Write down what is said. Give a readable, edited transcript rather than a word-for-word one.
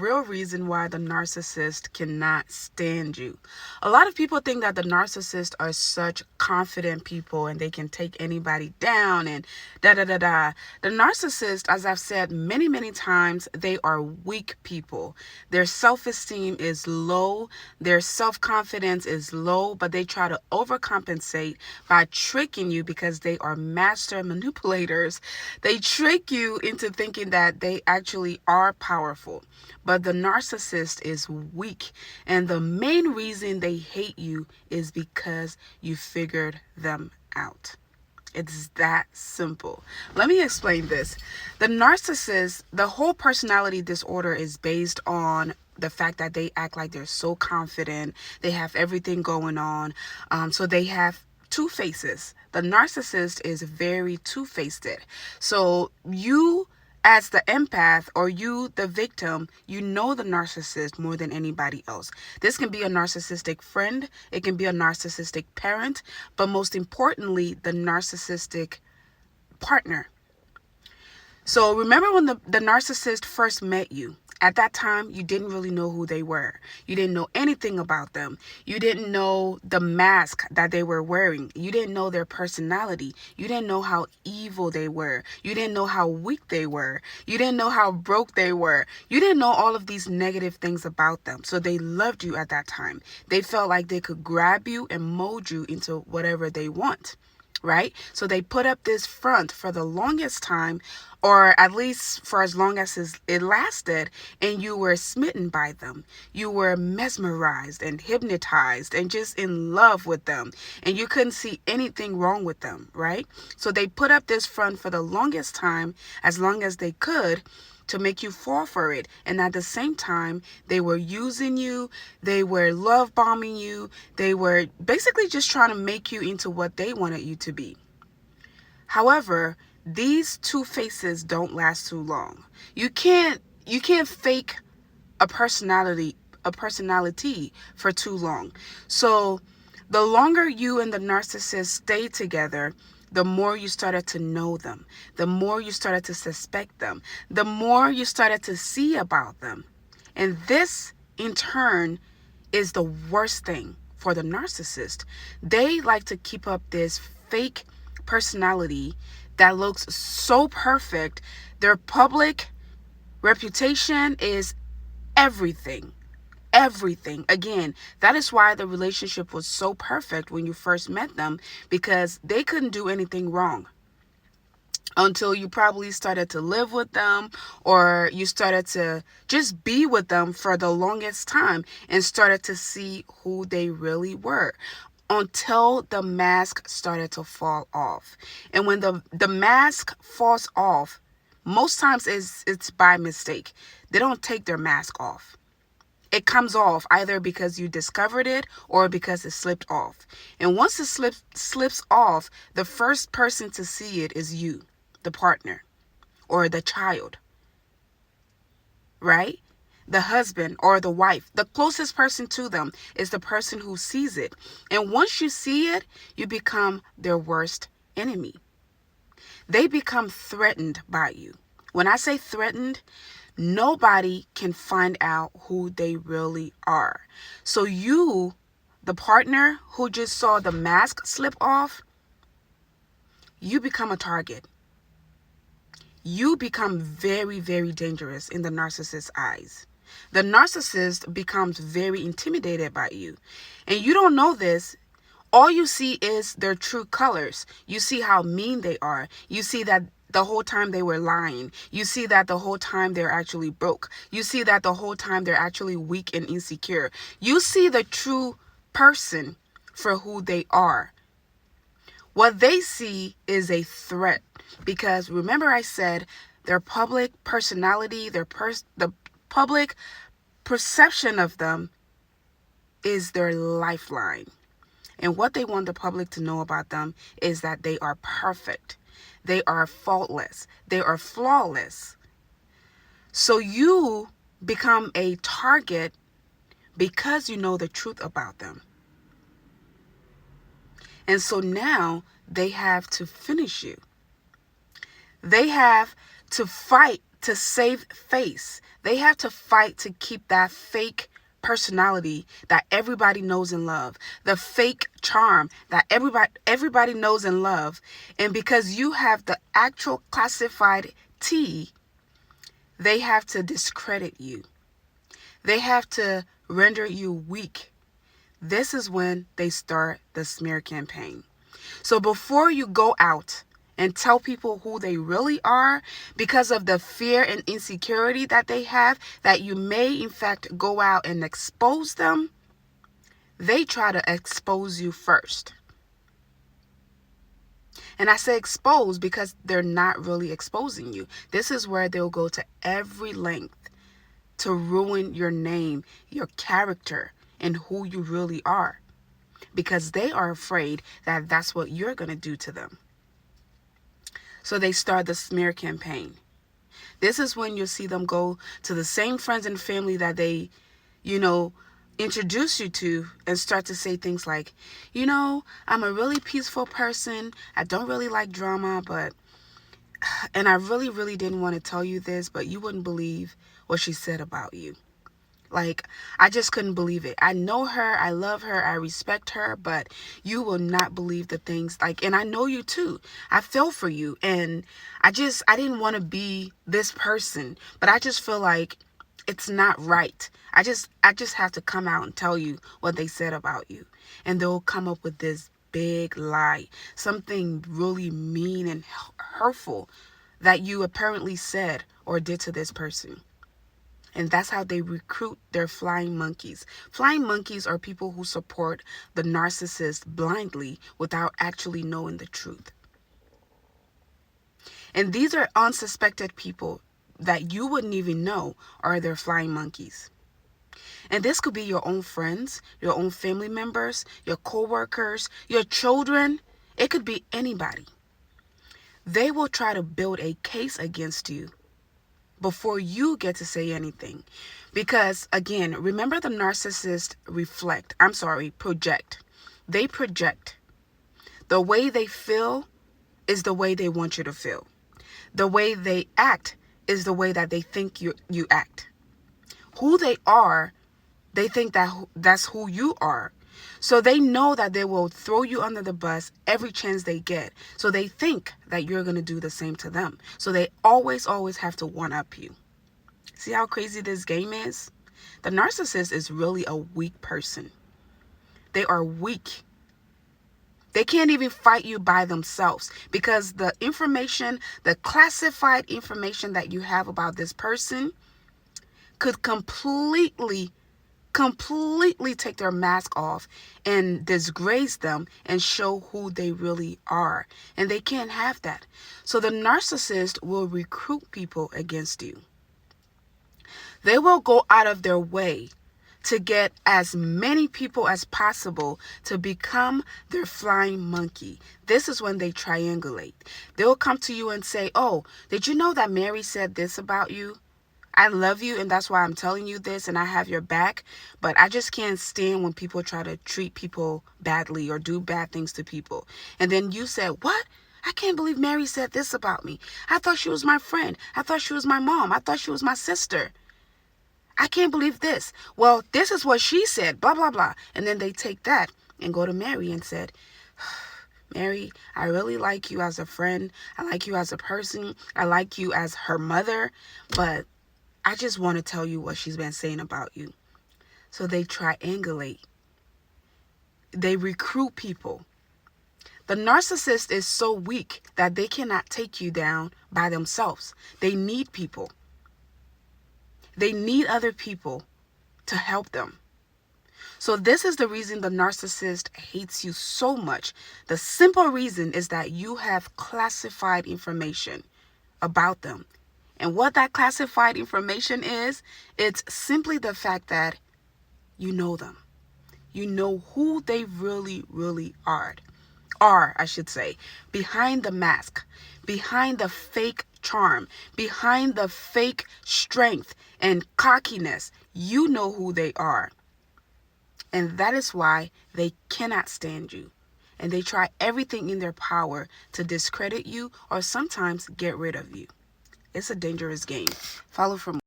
real reason why the narcissist cannot stand you. A lot of people think that the narcissists are such confident people and they can take anybody down and da da da da. The narcissist, as I've said many, many times, they are weak people. Their self-esteem is low, their self-confidence is low, but they try to overcompensate by tricking you because they are master manipulators. They trick you into thinking that they actually are powerful. But the narcissist is weak. And the main reason they hate you is because you figured them out. It's that simple. Let me explain this. The narcissist, the whole personality disorder is based on the fact that they act like they're so confident. They have everything going on. So they have two faces. The narcissist is very two-faced. So you, as the empath, or you, the victim, you know the narcissist more than anybody else. This can be a narcissistic friend. It can be a narcissistic parent. But most importantly, the narcissistic partner. So remember when the narcissist first met you? At that time, you didn't really know who they were. You didn't know anything about them. You didn't know the mask that they were wearing. You didn't know their personality. You didn't know how evil they were. You didn't know how weak they were. You didn't know how broke they were. You didn't know all of these negative things about them. So they loved you at that time. They felt like they could grab you and mold you into whatever they want. Right? So they put up this front for the longest time, or at least for as long as it lasted, and you were smitten by them. You were mesmerized and hypnotized and just in love with them, and you couldn't see anything wrong with them, right? So they put up this front for the longest time, as long as they could, to make you fall for it. And at the same time, they were using you, they were love bombing you, they were basically just trying to make you into what they wanted you to be. However, these two faces don't last too long. You can't fake a personality for too long. So the longer you and the narcissist stay together, the more you started to know them, the more you started to suspect them, the more you started to see about them. And this, in turn, is the worst thing for the narcissist. They like to keep up this fake personality that looks so perfect. Their public reputation is everything. Everything. Again, that is why the relationship was so perfect when you first met them, because they couldn't do anything wrong until you probably started to live with them, or you started to just be with them for the longest time and started to see who they really were, until the mask started to fall off. And when the mask falls off, most times it's by mistake. They don't take their mask off. It comes off either because you discovered it or because it slipped off. And once it slips off, the first person to see it is you, the partner, or the child, right? The husband or the wife. The closest person to them is the person who sees it. And once you see it, you become their worst enemy. They become threatened by you. When I say threatened, nobody can find out who they really are. So you, the partner who just saw the mask slip off, you become a target. You become very, very dangerous in the narcissist's eyes. The narcissist becomes very intimidated by you. And you don't know this. All you see is their true colors. You see how mean they are. You see that the whole time they were lying. You see that the whole time they're actually broke. You see that the whole time they're actually weak and insecure. You see the true person for who they are. What they see is a threat, because remember I said their public personality, the public perception of them is their lifeline. And what they want the public to know about them is that they are perfect. They are faultless. They are flawless. So you become a target because you know the truth about them. And so now they have to finish you. They have to fight to save face. They have to fight to keep that fake personality that everybody knows and love, the fake charm that everybody knows and love. And because you have the actual classified T, they have to discredit you. They have to render you weak. This is when they start the smear campaign. So before you go out and tell people who they really are, because of the fear and insecurity that they have, that you may in fact go out and expose them, they try to expose you first. And I say expose because they're not really exposing you. This is where they'll go to every length to ruin your name, your character, and who you really are, because they are afraid that that's what you're going to do to them. So they start the smear campaign. This is when you'll see them go to the same friends and family that they, introduce you to, and start to say things like, I'm a really peaceful person. I don't really like drama, and I really, really didn't want to tell you this, but you wouldn't believe what she said about you. Like, I just couldn't believe it. I know her, I love her, I respect her, but you will not believe the things, and I know you too. I feel for you, and I didn't want to be this person, but I just feel like it's not right. I just have to come out and tell you what they said about you. And they'll come up with this big lie, something really mean and hurtful that you apparently said or did to this person. And that's how they recruit their flying monkeys. Flying monkeys are people who support the narcissist blindly without actually knowing the truth. And these are unsuspected people that you wouldn't even know are their flying monkeys. And this could be your own friends, your own family members, your co-workers, your children. It could be anybody. They will try to build a case against you before you get to say anything. Because again, remember, the narcissists project. They project. The way they feel is the way they want you to feel. The way they act is the way that they think you act. Who they are, they think that's who you are. So they know that they will throw you under the bus every chance they get. So they think that you're going to do the same to them. So they always have to one-up you. See how crazy this game is? The narcissist is really a weak person. They are weak. They can't even fight you by themselves, because the information, the classified information that you have about this person could completely take their mask off and disgrace them and show who they really are. And they can't have that. So the narcissist will recruit people against you. They will go out of their way to get as many people as possible to become their flying monkey. This is when they triangulate. They'll come to you and say, oh, did you know that Mary said this about you? I love you, and that's why I'm telling you this, and I have your back, but I just can't stand when people try to treat people badly or do bad things to people. And then you said, what? I can't believe Mary said this about me. I thought she was my friend. I thought she was my mom. I thought she was my sister. I can't believe this. Well, this is what she said, blah, blah, blah. And then they take that and go to Mary and said, Mary, I really like you as a friend. I like you as a person. I like you as her mother, but I just want to tell you what she's been saying about you. So they triangulate. They recruit people. The narcissist is so weak that they cannot take you down by themselves. They need people. They need other people to help them. So this is the reason the narcissist hates you so much. The simple reason is that you have classified information about them. And what that classified information is, it's simply the fact that you know them. You know who they really, really are, behind the mask, behind the fake charm, behind the fake strength and cockiness. You know who they are. And that is why they cannot stand you. And they try everything in their power to discredit you or sometimes get rid of you. It's a dangerous game. Follow for more.